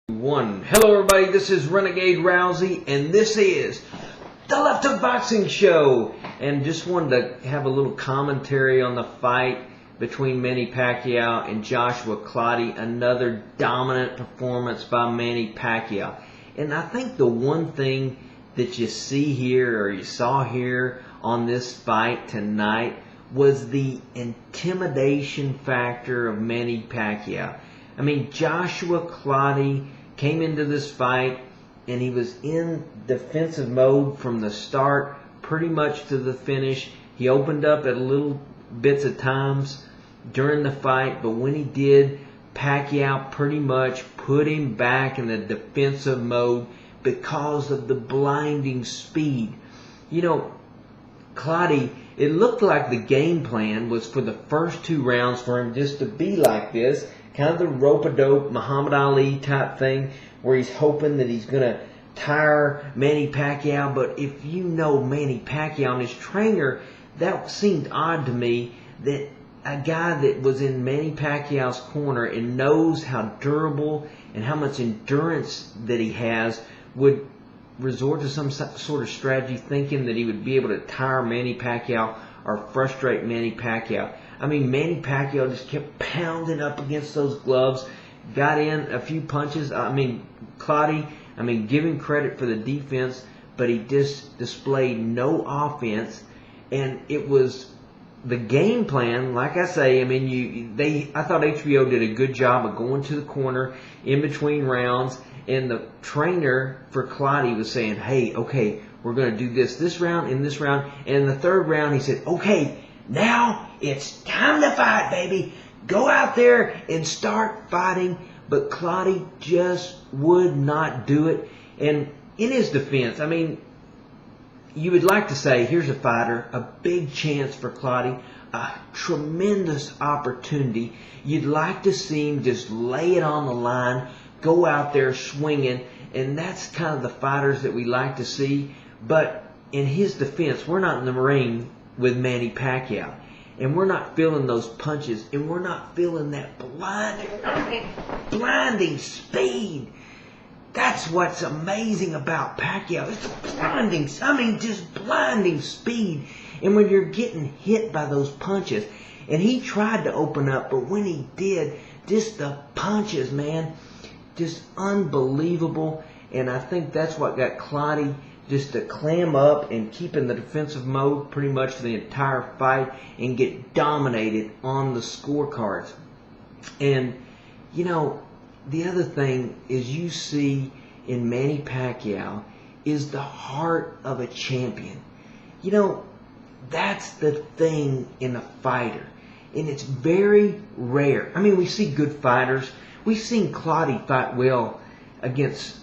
One. Hello everybody, this is Renegade Rousey and this is the Left Hook Boxing Show. And just wanted to have a little commentary on the fight between Manny Pacquiao and Joshua Clottey. Another dominant performance by Manny Pacquiao. And I think the one thing that you see here, or you saw here on this fight tonight, was the intimidation factor of Manny Pacquiao. I mean, Joshua Clottey came into this fight and he was in defensive mode from the start pretty much to the finish. He opened up at little bits of times during the fight, but when he did, Pacquiao pretty much put him back in the defensive mode because of the blinding speed. You know, Clottey, it looked like the game plan was for the first two rounds for him just to be like this, kind of the rope-a-dope Muhammad Ali type thing, where he's hoping that he's going to tire Manny Pacquiao. But if you know Manny Pacquiao and his trainer, that seemed odd to me, that a guy that was in Manny Pacquiao's corner and knows how durable and how much endurance that he has would resort to some sort of strategy thinking that he would be able to tire Manny Pacquiao or frustrate Manny Pacquiao. I mean, Manny Pacquiao just kept pounding up against those gloves, got in a few punches. I mean, Clottey, give him credit for the defense, but he just displayed no offense. And it was the game plan, like I say. I mean, I thought HBO did a good job of going to the corner in between rounds, and the trainer for Clottey was saying, hey, okay, we're going to do this round and this round. And in the third round, he said, okay, now it's time to fight, baby. Go out there and start fighting. But Clottey just would not do it. And in his defense, I mean, you would like to say, here's a fighter, a big chance for Clottey, a tremendous opportunity. You'd like to see him just lay it on the line, go out there swinging, and that's kind of the fighters that we like to see. But in his defense, we're not in the ring with Manny Pacquiao, and we're not feeling those punches, and we're not feeling that blinding speed. That's what's amazing about Pacquiao. It's just blinding speed. And when you're getting hit by those punches, and he tried to open up, but when he did, just the punches, man, just unbelievable. And I think that's what got Clottey just to clam up and keep in the defensive mode pretty much for the entire fight and get dominated on the scorecards. And, you know, the other thing is you see in Manny Pacquiao is the heart of a champion. You know, that's the thing in a fighter. And it's very rare. I mean, we see good fighters. We've seen Clottey fight well against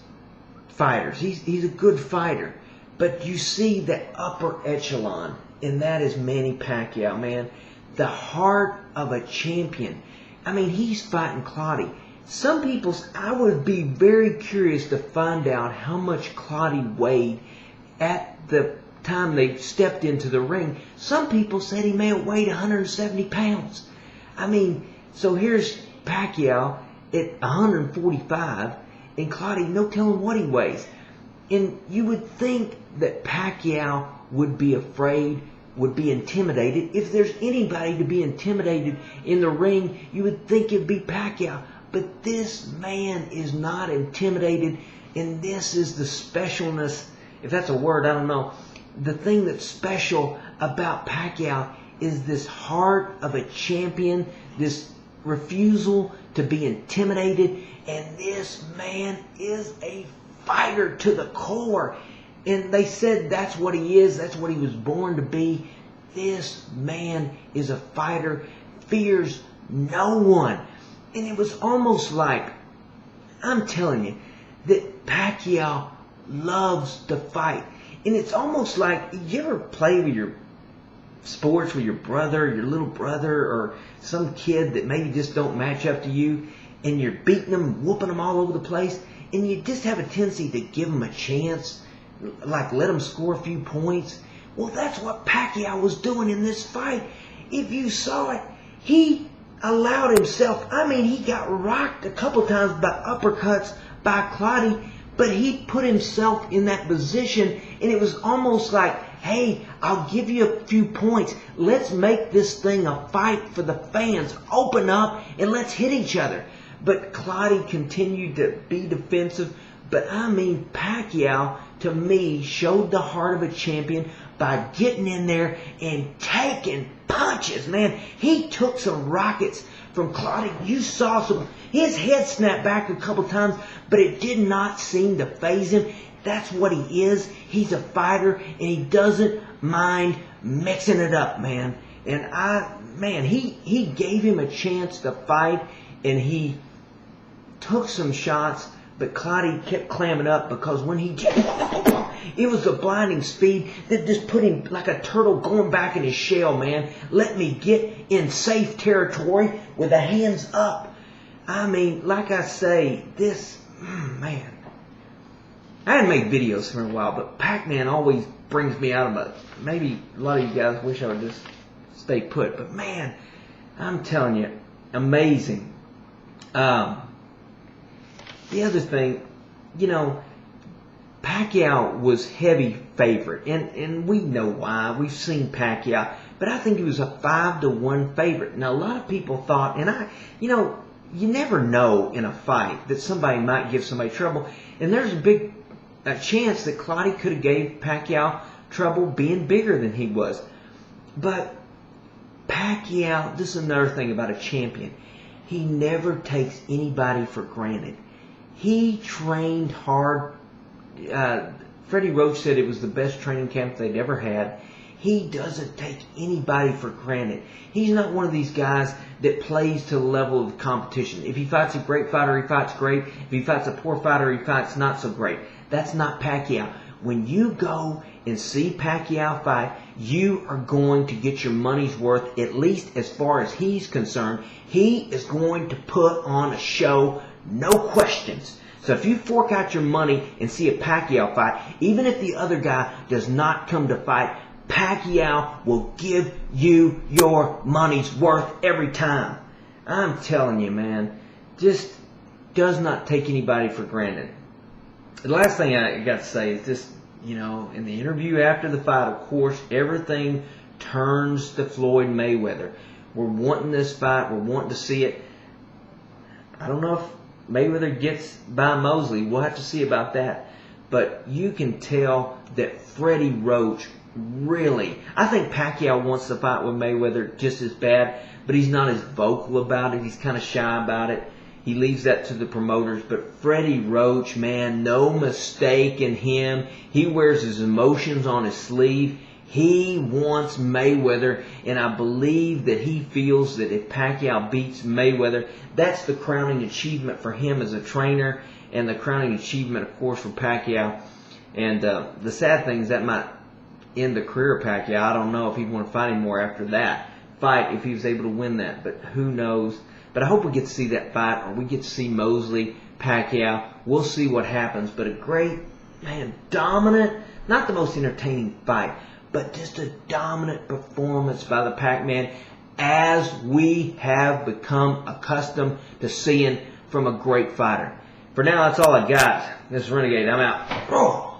fighters. He's a good fighter. But you see that upper echelon, and that is Manny Pacquiao, man. The heart of a champion. I mean, he's fighting Clottey. Some people, I would be very curious to find out how much Clottey weighed at the time they stepped into the ring. Some people said he may have weighed 170 pounds. I mean, so here's Pacquiao at 145, and Clottey, no telling what he weighs. And you would think that Pacquiao would be afraid, would be intimidated. If there's anybody to be intimidated in the ring, you would think it'd be Pacquiao. But this man is not intimidated, and this is the specialness, if that's a word, I don't know. The thing that's special about Pacquiao is this heart of a champion, this refusal to be intimidated, and this man is a fighter to the core. And they said that's what he is, that's what he was born to be. This man is a fighter, fears no one. And it was almost like, I'm telling you, that Pacquiao loves to fight. And it's almost like, you ever play with your sports with your brother, your little brother, or some kid that maybe just don't match up to you, and you're beating them, whooping them all over the place, and you just have a tendency to give them a chance, like let them score a few points. Well, that's what Pacquiao was doing in this fight. If you saw it, he allowed himself, he got rocked a couple times by uppercuts by Clottey, but he put himself in that position, and it was almost like, hey, I'll give you a few points. Let's make this thing a fight for the fans. Open up and let's hit each other. But Clottey continued to be defensive. But I mean, Pacquiao, to me, showed the heart of a champion by getting in there and taking punches, man. He took some rockets from Clottey. You saw his head snapped back a couple times, but it did not seem to faze him. That's what he is. He's a fighter, and he doesn't mind mixing it up, man. And he gave him a chance to fight, and he took some shots, but Clottey kept clamming up because when it was a blinding speed that just put him like a turtle going back in his shell, man. Let me get in safe territory with the hands up. I mean, like I say, man. I hadn't made videos for a while, but Pac-Man always brings me out of my... Maybe a lot of you guys wish I would just stay put. But man, I'm telling you, amazing. The other thing, Pacquiao was heavy favorite. And we know why. We've seen Pacquiao. But I think he was a 5-1 favorite. Now, a lot of people thought, and you never know in a fight that somebody might give somebody trouble. And there's a chance that Clottey could have gave Pacquiao trouble being bigger than he was. But Pacquiao, this is another thing about a champion. He never takes anybody for granted. He trained hard. Freddie Roach said it was the best training camp they'd ever had. He doesn't take anybody for granted. He's not one of these guys that plays to the level of competition. If he fights a great fighter, he fights great. If he fights a poor fighter, he fights not so great. That's not Pacquiao. When you go and see Pacquiao fight, you are going to get your money's worth, at least as far as he's concerned. He is going to put on a show, no questions. So if you fork out your money and see a Pacquiao fight, even if the other guy does not come to fight, Pacquiao will give you your money's worth every time. I'm telling you, man, just does not take anybody for granted. The last thing I got to say is just, in the interview after the fight, of course, everything turns to Floyd Mayweather. We're wanting this fight. We're wanting to see it. I don't know if Mayweather gets by Mosley. We'll have to see about that. But you can tell that Freddie Roach really, I think Pacquiao wants to fight with Mayweather just as bad, but he's not as vocal about it. He's kind of shy about it. He leaves that to the promoters. But Freddie Roach, man, no mistake in him. He wears his emotions on his sleeve. He wants Mayweather, and I believe that he feels that if Pacquiao beats Mayweather, that's the crowning achievement for him as a trainer, and the crowning achievement, of course, for Pacquiao. And the sad thing is that might end the career of Pacquiao. I don't know if he'd want to fight anymore after that fight, if he was able to win that, but who knows. But I hope we get to see that fight, or we get to see Mosley, Pacquiao. We'll see what happens. But a great, man, dominant, not the most entertaining fight, but just a dominant performance by the Pac-Man, as we have become accustomed to seeing from a great fighter. For now, that's all I got. This is Renegade. I'm out.